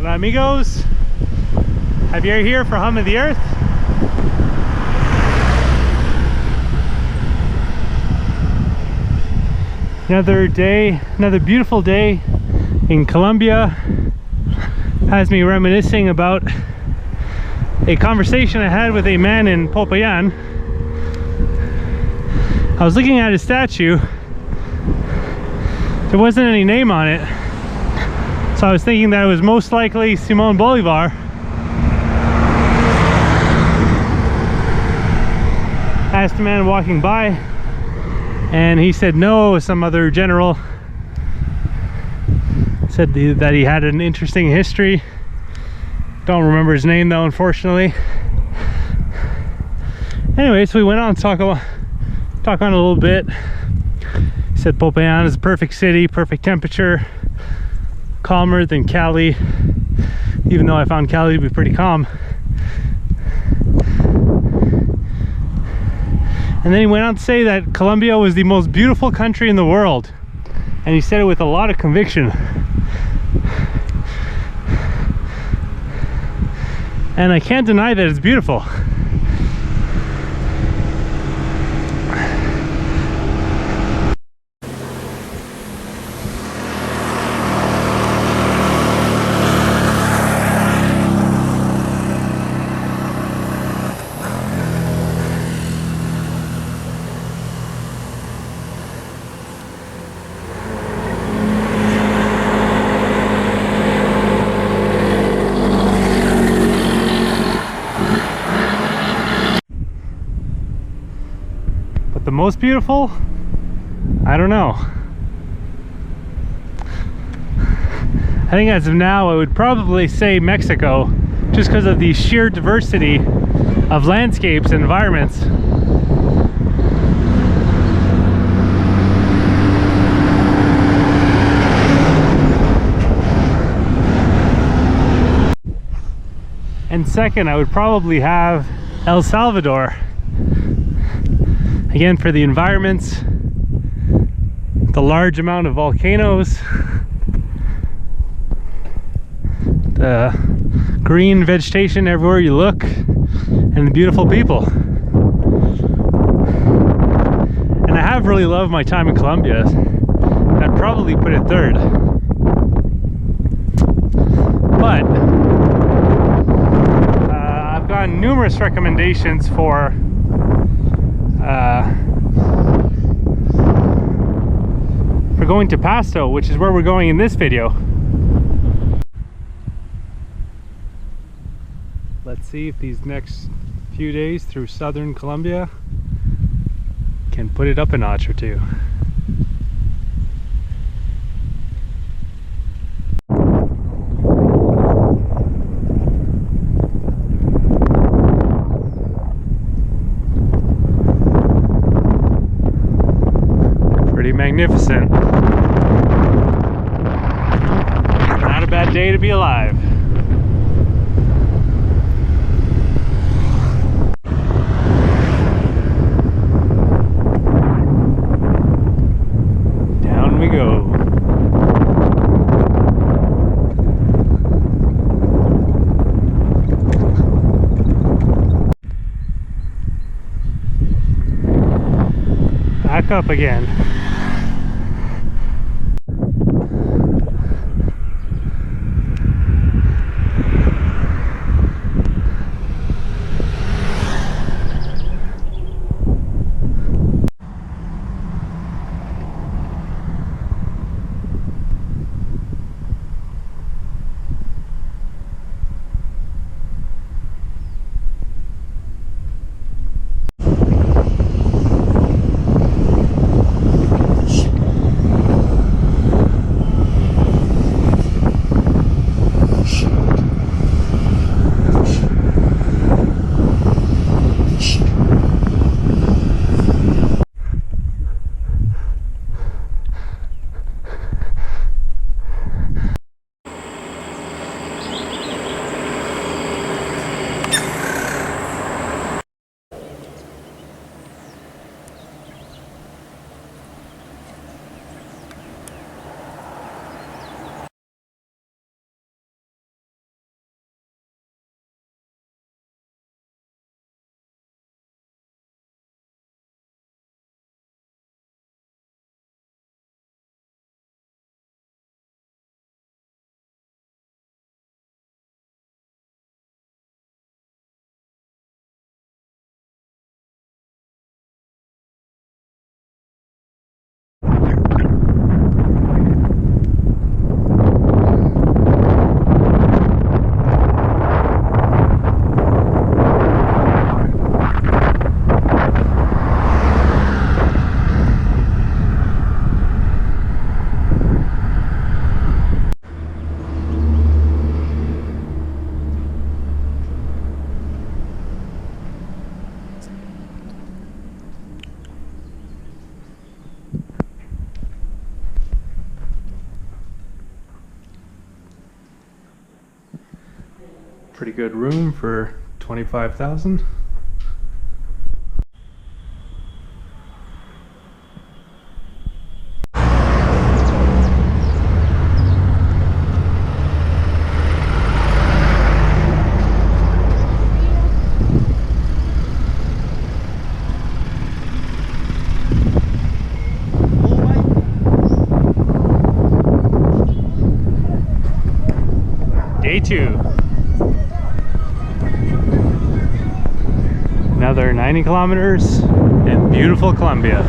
Hola amigos, Javier here for Hum of the Earth. Another day, another beautiful day in Colombia has me reminiscing about a conversation I had with a man in Popayan. I was looking at his statue. There wasn't any name on it, so I was thinking that it was most likely Simón Bolívar. Asked a man walking by, and he said no, it was some other general. Said that he had an interesting history. Don't remember his name though, unfortunately. Anyway, so we went on to talk on a little bit. He said Popayan is a perfect city, perfect temperature, calmer than Cali, even though I found Cali to be pretty calm. And then he went on to say that Colombia was the most beautiful country in the world, and he said it with a lot of conviction. And I can't deny that it's beautiful. The most beautiful? I don't know. I think as of now I would probably say Mexico, just because of the sheer diversity of landscapes and environments. And second, I would probably have El Salvador. Again, for the environments, the large amount of volcanoes, the green vegetation everywhere you look, and the beautiful people. And I have really loved my time in Colombia. I'd probably put it third. But I've gotten numerous recommendations for going to Pasto, which is where we're going in this video. Let's see if these next few days through Southern Colombia can put it up a notch or two. Pretty magnificent. Not a bad day to be alive. Down we go. Back up again. Pretty good room for 25,000. Day 2. Another 90 kilometers in beautiful Colombia.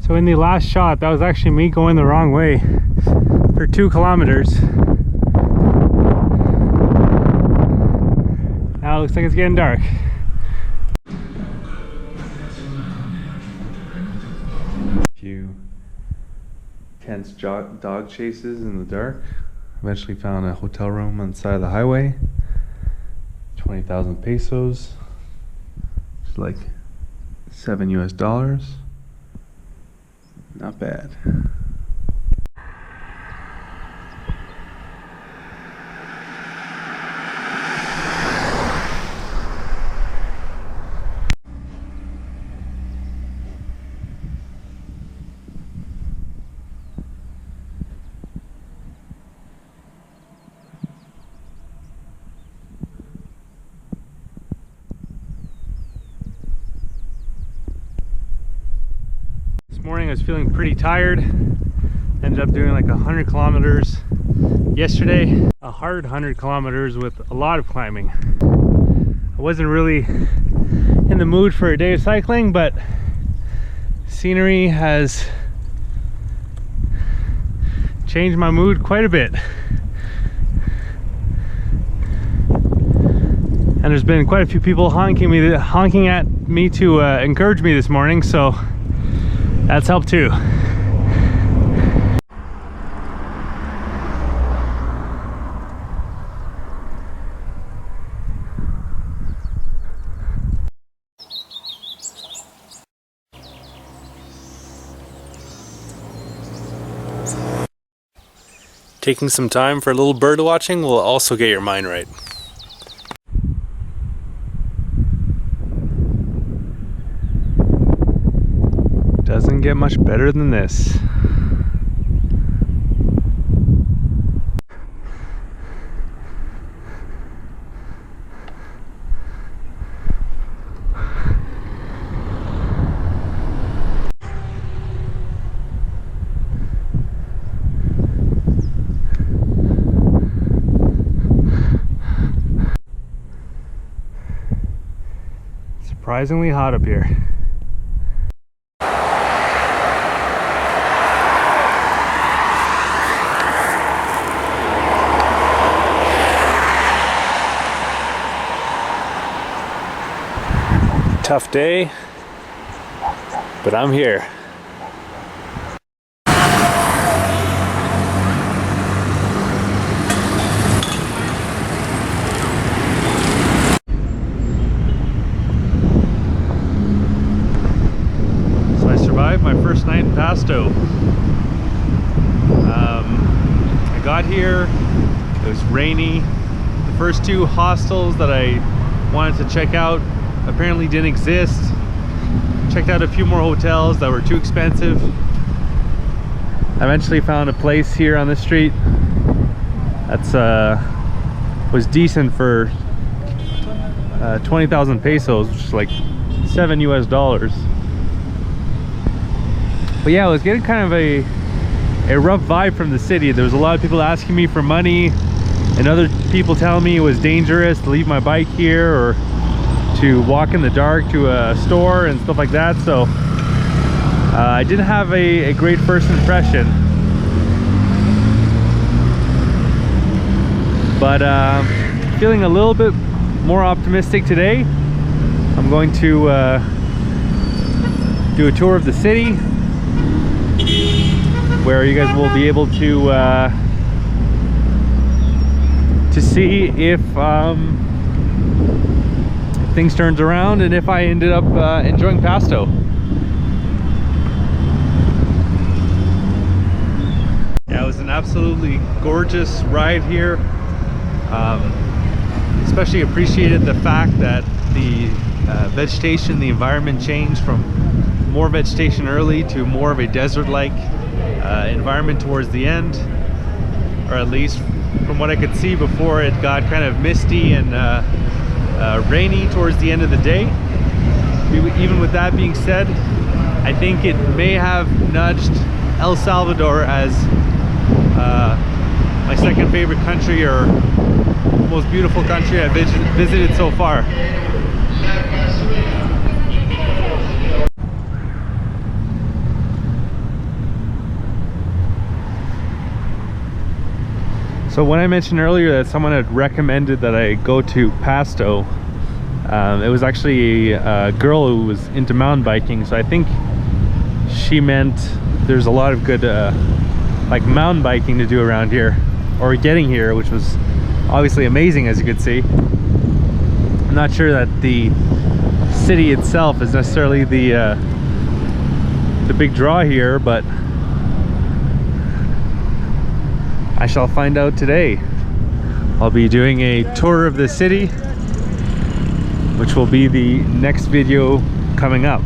So in the last shot, that was actually me going the wrong way for 2 kilometers. Now it looks like it's getting dark. Few tense dog chases in the dark. Eventually found a hotel room on the side of the highway. 20,000 pesos. It's like $7 US. Not bad. Morning I was feeling pretty tired. Ended up doing like 100 kilometers yesterday. A hard 100 kilometers with a lot of climbing. I wasn't really in the mood for a day of cycling, but scenery has changed my mood quite a bit. And there's been quite a few people honking at me to encourage me this morning, so that's helped too. Taking some time for a little bird watching will also get your mind right. Doesn't get much better than this. Surprisingly hot up here. Tough day, but I'm here. So I survived my first night in Pasto. I got here, it was rainy. The first two hostels that I wanted to check out apparently didn't exist. Checked out a few more hotels that were too expensive. I eventually found a place here on the street that's was decent for 20,000 pesos, which is like $7 US. But yeah, I was getting kind of a rough vibe from the city. There was a lot of people asking me for money and other people telling me it was dangerous to leave my bike here or to walk in the dark to a store and stuff like that. So I didn't have a great first impression, but feeling a little bit more optimistic today. I'm going to do a tour of the city where you guys will be able to see if things turns around and if I ended up enjoying Pasto. Yeah, it was an absolutely gorgeous ride here. Especially appreciated the fact that the vegetation, the environment changed from more vegetation early to more of a desert-like environment towards the end, or at least from what I could see before it got kind of misty and rainy towards the end of the day. Even with that being said, I think it may have nudged El Salvador as my second favorite country, or most beautiful country I've visited so far. So when I mentioned earlier that someone had recommended that I go to Pasto, it was actually a girl who was into mountain biking. So I think she meant there's a lot of good like mountain biking to do around here, or getting here, which was obviously amazing, as you could see. I'm not sure that the city itself is necessarily the big draw here, but I shall find out today. I'll be doing a tour of the city, which will be the next video coming up.